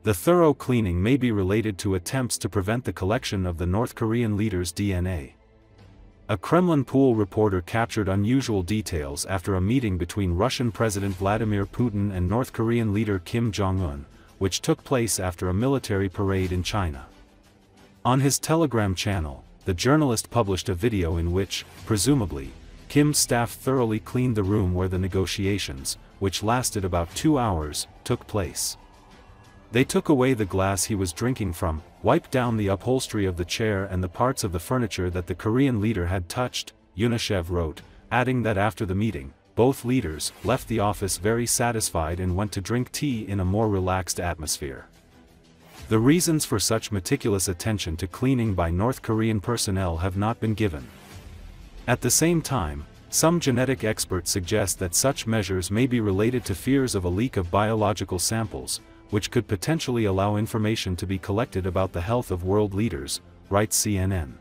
The thorough cleaning may be related to attempts to prevent the collection of the North Korean leader's DNA. A Kremlin pool reporter captured unusual details after a meeting between Russian President Vladimir Putin and North Korean leader Kim Jong-un, which took place after a military parade in China. On his Telegram channel, the journalist published a video in which, presumably, Kim's staff thoroughly cleaned the room where the negotiations, which lasted about 2 hours, took place. They took away the glass he was drinking from, wiped down the upholstery of the chair and the parts of the furniture that the Korean leader had touched, Yunishev wrote, adding that after the meeting, both leaders left the office very satisfied and went to drink tea in a more relaxed atmosphere. The reasons for such meticulous attention to cleaning by North Korean personnel have not been given. At the same time, some genetic experts suggest that such measures may be related to fears of a leak of biological samples, which could potentially allow information to be collected about the health of world leaders, writes CNN.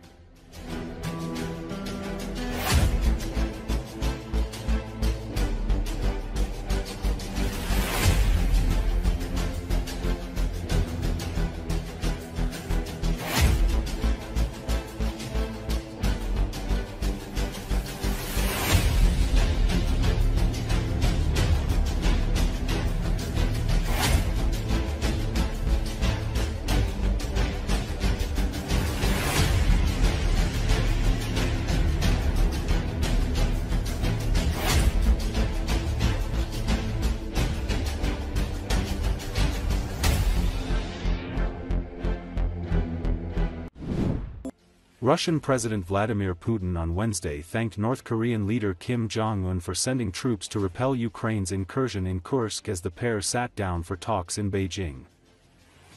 Russian President Vladimir Putin on Wednesday thanked North Korean leader Kim Jong-un for sending troops to repel Ukraine's incursion in Kursk as the pair sat down for talks in Beijing.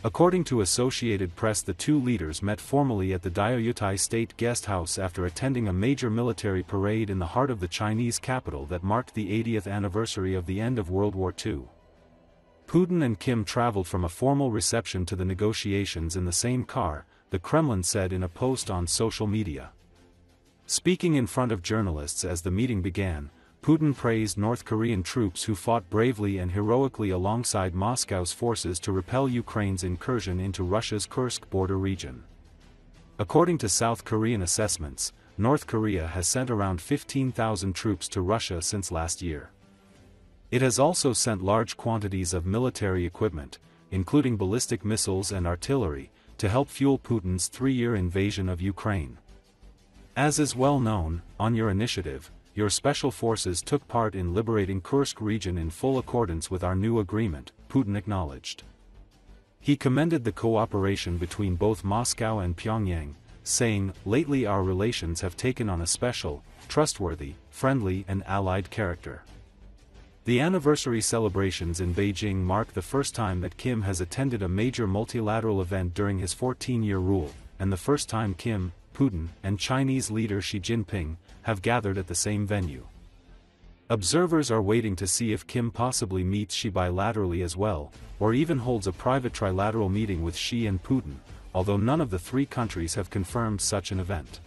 According to Associated Press, the two leaders met formally at the Diaoyutai State Guest House after attending a major military parade in the heart of the Chinese capital that marked the 80th anniversary of the end of World War II. Putin and Kim traveled from a formal reception to the negotiations in the same car, the Kremlin said in a post on social media. Speaking in front of journalists as the meeting began, Putin praised North Korean troops who fought bravely and heroically alongside Moscow's forces to repel Ukraine's incursion into Russia's Kursk border region. According to South Korean assessments, North Korea has sent around 15,000 troops to Russia since last year. It has also sent large quantities of military equipment, including ballistic missiles and artillery, to help fuel Putin's 3-year invasion of Ukraine. As is well known, on your initiative, your special forces took part in liberating Kursk region in full accordance with our new agreement, Putin acknowledged. He commended the cooperation between both Moscow and Pyongyang, saying, "Lately our relations have taken on a special, trustworthy, friendly and allied character." The anniversary celebrations in Beijing mark the first time that Kim has attended a major multilateral event during his 14-year rule, and the first time Kim, Putin, and Chinese leader Xi Jinping have gathered at the same venue. Observers are waiting to see if Kim possibly meets Xi bilaterally as well, or even holds a private trilateral meeting with Xi and Putin, although none of the three countries have confirmed such an event.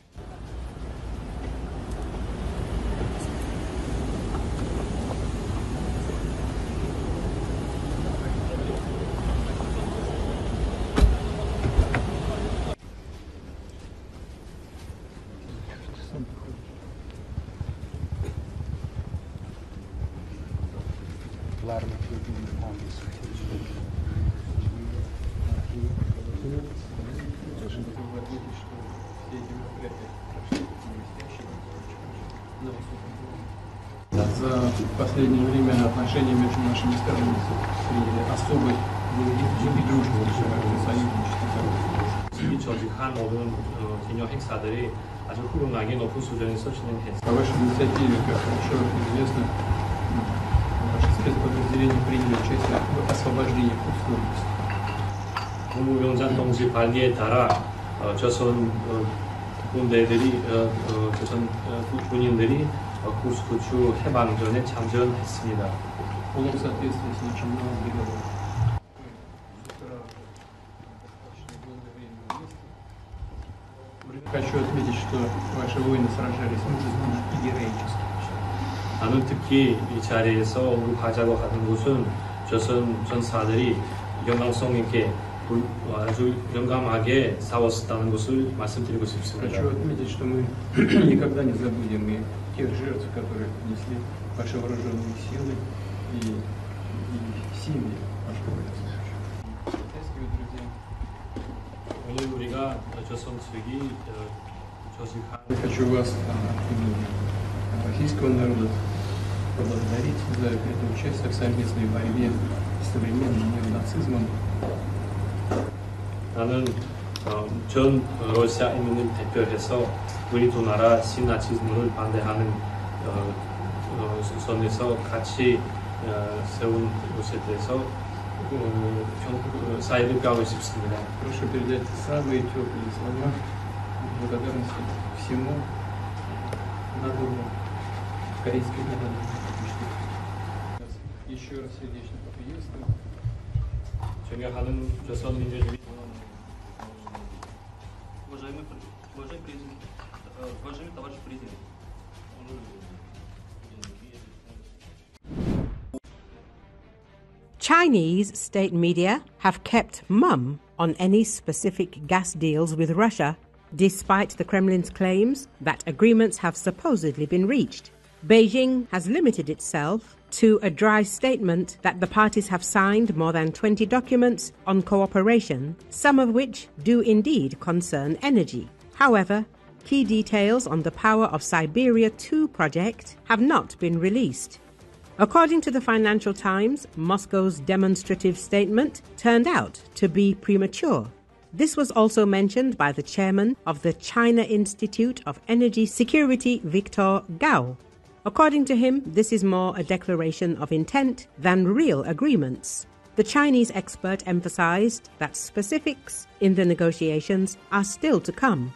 За последнее время отношения между нашими странами приняли особый и дружный союзничество. 조직한 모든 기념 행사들이 아주 훌륭하게 높은 수준에서 진행됐습니다. По вашей инициативе, как хорошо известно, наши спецподразделения приняли участие в освобождении Курской области. 국무위원장 동지 발기에 따라 조선 군대들이 조선 군인들이 쿠스크주 해방전에 참전했습니다. В соответствии с нашим новым договором. Хочу отметить, что ваши воины сражались мужественно и героически. 나는 특히 이 자리에서 언급하자고 하는 것은 조선 전사들이 영향성 있게 아주 용감하게 싸웠다는 것을 말씀드리고 싶습니다. Хочу отметить, что мы никогда не забудем и тех жертв, которые понесли ваши вооруженные силы и семьи ваших военнослужащих. Друзья. 오늘 우리가 조선 측이 조직한 Хочу вас от имени российского народа поблагодарить за это участие в совместной борьбе с современным неонацизмом. 나는 전 러시아인민을 대표해서 우리 두 나라 신나치즘을 반대하는 선에서 같이 세운 것에 대해서 사의를 표하고 싶습니다. Прошу передать самые теплые слова благодарности всему народу, корейской народу. Еще раз сердечно поприветствую. 존경하는 조선민주주의 уважаемый товарищ президент. Chinese state media have kept mum on any specific gas deals with Russia, despite the Kremlin's claims that agreements have supposedly been reached. Beijing has limited itself to a dry statement that the parties have signed more than 20 documents on cooperation, some of which do indeed concern energy. However, key details on the Power of Siberia 2 project have not been released. According to the Financial Times, Moscow's demonstrative statement turned out to be premature. This was also mentioned by the chairman of the China Institute of Energy Security, Victor Gao. According to him, this is more a declaration of intent than real agreements. The Chinese expert emphasized that specifics in the negotiations are still to come.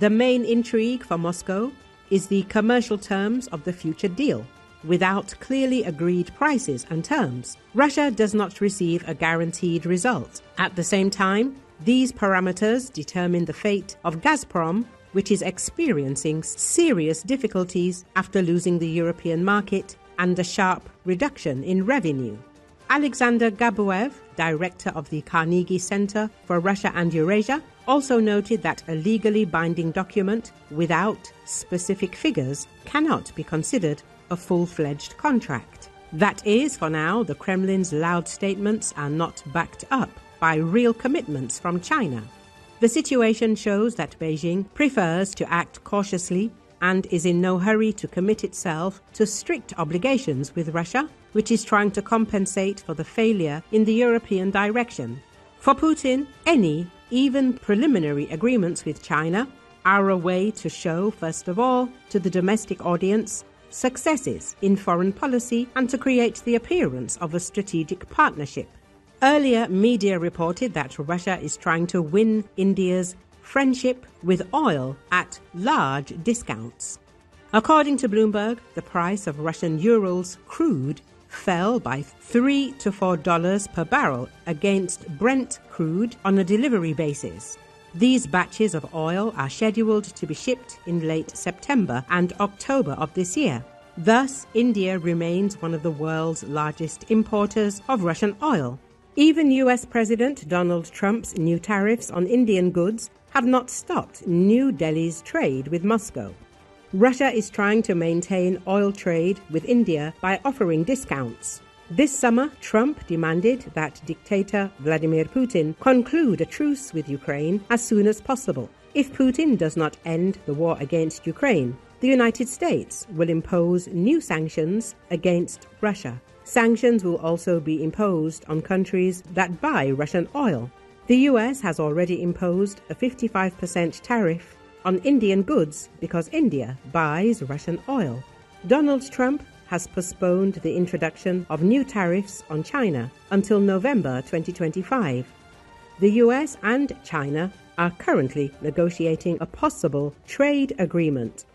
The main intrigue for Moscow is the commercial terms of the future deal. Without clearly agreed prices and terms, Russia does not receive a guaranteed result. At the same time, these parameters determine the fate of Gazprom, which is experiencing serious difficulties after losing the European market and a sharp reduction in revenue. Alexander Gabuev, director of the Carnegie Center for Russia and Eurasia, also noted that a legally binding document without specific figures cannot be considered a full-fledged contract. That is, for now, the Kremlin's loud statements are not backed up by real commitments from China. The situation shows that Beijing prefers to act cautiously and is in no hurry to commit itself to strict obligations with Russia, which is trying to compensate for the failure in the European direction. For Putin, any, even preliminary agreements with China are a way to show, first of all, to the domestic audience successes in foreign policy and to create the appearance of a strategic partnership. Earlier, media reported that Russia is trying to win India's friendship with oil at large discounts. According to Bloomberg, the price of Russian Urals crude fell by $3 to $4 per barrel against Brent crude on a delivery basis. These batches of oil are scheduled to be shipped in late September and October of this year. Thus, India remains one of the world's largest importers of Russian oil. Even US President Donald Trump's new tariffs on Indian goods have not stopped New Delhi's trade with Moscow. Russia is trying to maintain oil trade with India by offering discounts. This summer, Trump demanded that dictator Vladimir Putin conclude a truce with Ukraine as soon as possible. If Putin does not end the war against Ukraine, the United States will impose new sanctions against Russia. Sanctions will also be imposed on countries that buy Russian oil. The US has already imposed a 55% tariff on Indian goods because India buys Russian oil. Donald Trump has postponed the introduction of new tariffs on China until November 2025. The US and China are currently negotiating a possible trade agreement.